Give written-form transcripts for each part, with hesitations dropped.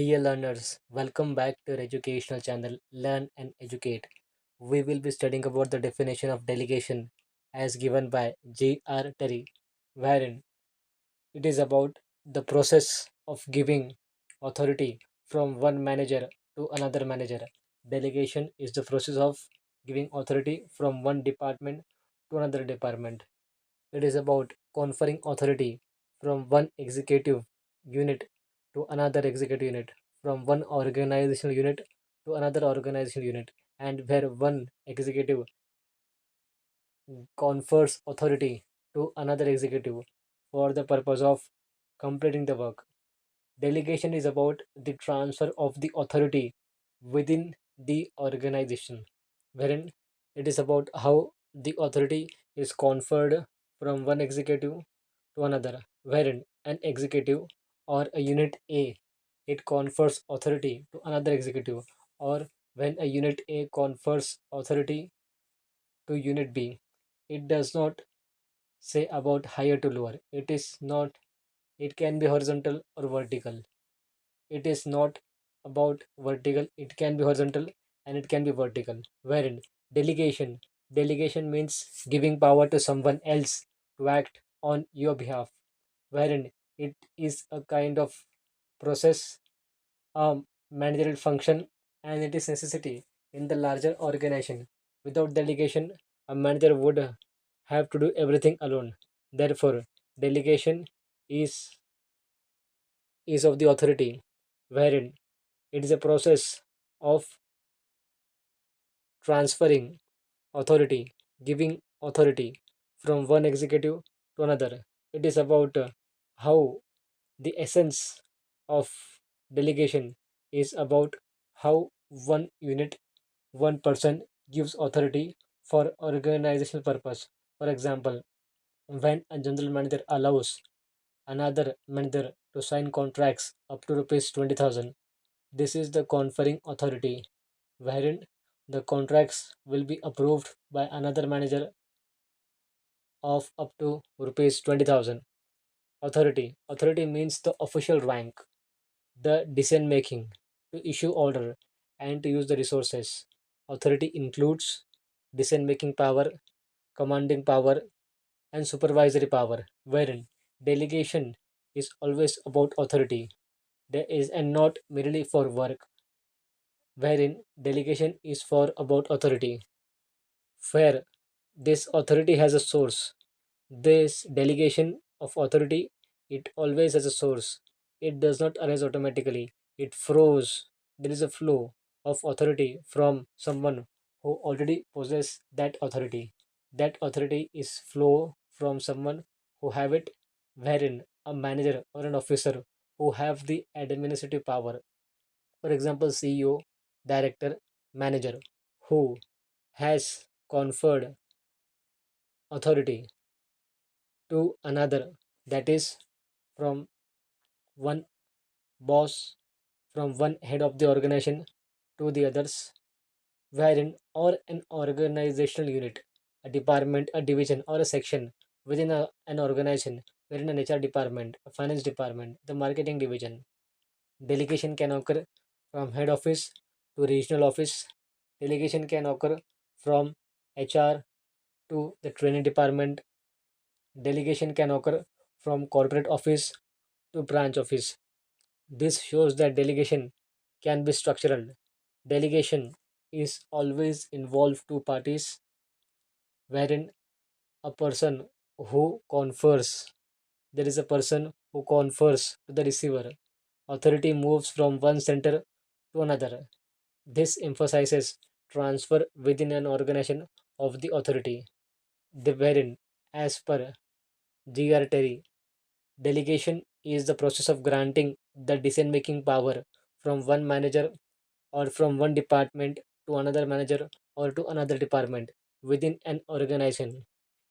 Dear learners, welcome back to our educational channel Learn and Educate. We will be studying about the definition of delegation as given by J.R. Terry, wherein it is about the process of giving authority from one manager to another manager. Delegation is the process of giving authority from one department to another department. It is about conferring authority from one executive unit to another executive unit, from one organizational unit to another organizational unit, and where one executive confers authority to another executive for the purpose of completing the work. Delegation is about the transfer of the authority within the organization, wherein it is about how the authority is conferred from one executive to another, wherein an executive or a unit A it confers authority to another executive, or when a unit A confers authority to unit B, it does not say about higher to lower. It is not. It can be horizontal or vertical. It is not about vertical. It can be horizontal and it can be vertical. Wherein delegation means giving power to someone else to act on your behalf, wherein it is a kind of process, managerial function, and it is necessity in the larger organization. Without delegation, a manager would have to do everything alone. Therefore, delegation is is of the authority, wherein it is a process of transferring authority, giving authority from one executive to another. It is about how the essence of delegation is about how one unit, one person gives authority for organizational purpose. For example, when a general manager allows another manager to sign contracts up to rupees 20,000, this is the conferring authority, wherein the contracts will be approved by another manager of up to rupees 20,000. Authority means the official rank, the decision making, to issue order, and to use the resources. Authority includes decision making power, commanding power, and supervisory power, wherein delegation is always about authority. There is and not merely for work, wherein delegation is for about authority. Where this authority has a source. This delegation of authority, it always has a source. It does not arise automatically. It flows. There is a flow of authority from someone who already possess that authority. That authority is flow from someone who have it, wherein a manager or an officer who have the administrative power. For example, CEO, director, manager, who has conferred authority to another, that is from one boss, from one head of the organization to the others, wherein or an organizational unit, a department, a division, or a section within an organization, wherein an HR department, a finance department, the marketing division. Delegation can occur from head office to regional office. Delegation can occur from HR to the training department. Delegation can occur from corporate office to branch office. This shows that delegation can be structural. Delegation is always involved two parties, wherein a person who confers, there is a person who confers to the receiver. Authority moves from one center to another. This emphasizes transfer within an organization of the authority. The wherein, as per G.R. Terry, delegation is the process of granting the decision making power from one manager or from one department to another manager or to another department within an organization.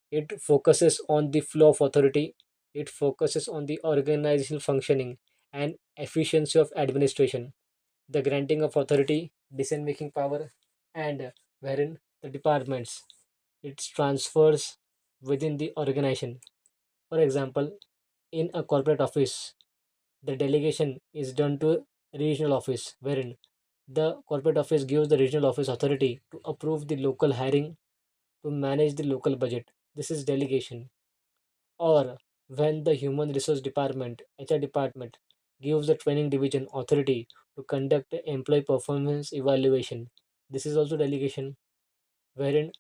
It focuses on the flow of authority, it focuses on the organizational functioning and efficiency of administration, the granting of authority, decision making power, and wherein the departments it transfers within the organization. For example, in a corporate office, the delegation is done to regional office, wherein the corporate office gives the regional office authority to approve the local hiring, to manage the local budget. This is delegation. Or when the human resource department, HR department, gives the training division authority to conduct the employee performance evaluation. This is also delegation, wherein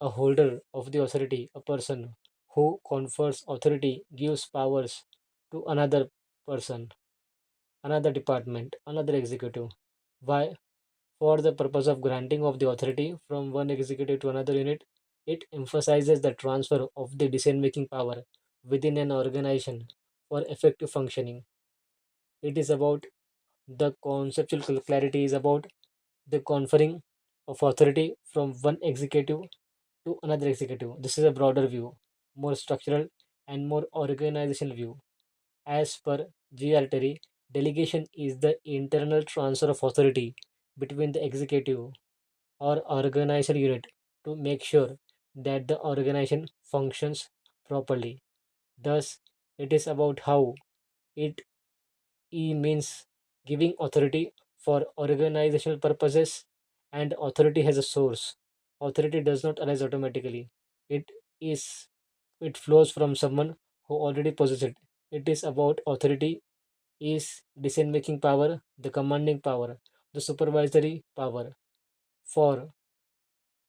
a holder of the authority, a person who confers authority, gives powers to another person, another department, another executive. Why? For the purpose of granting of the authority from one executive to another unit, it emphasizes the transfer of the decision making power within an organization for effective functioning. It is about the conceptual clarity, is about the conferring of authority from one executive to another executive. This is a broader view, more structural and more organizational view. As per G.R. Terry, delegation is the internal transfer of authority between the executive or organizational unit to make sure that the organization functions properly. Thus, it is about how it means giving authority for organizational purposes, and authority has a source. Authority does not arise automatically. It is it flows from someone who already possesses it. It is about authority is decision making power, the commanding power, the supervisory power for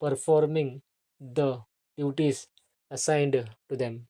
performing the duties assigned to them.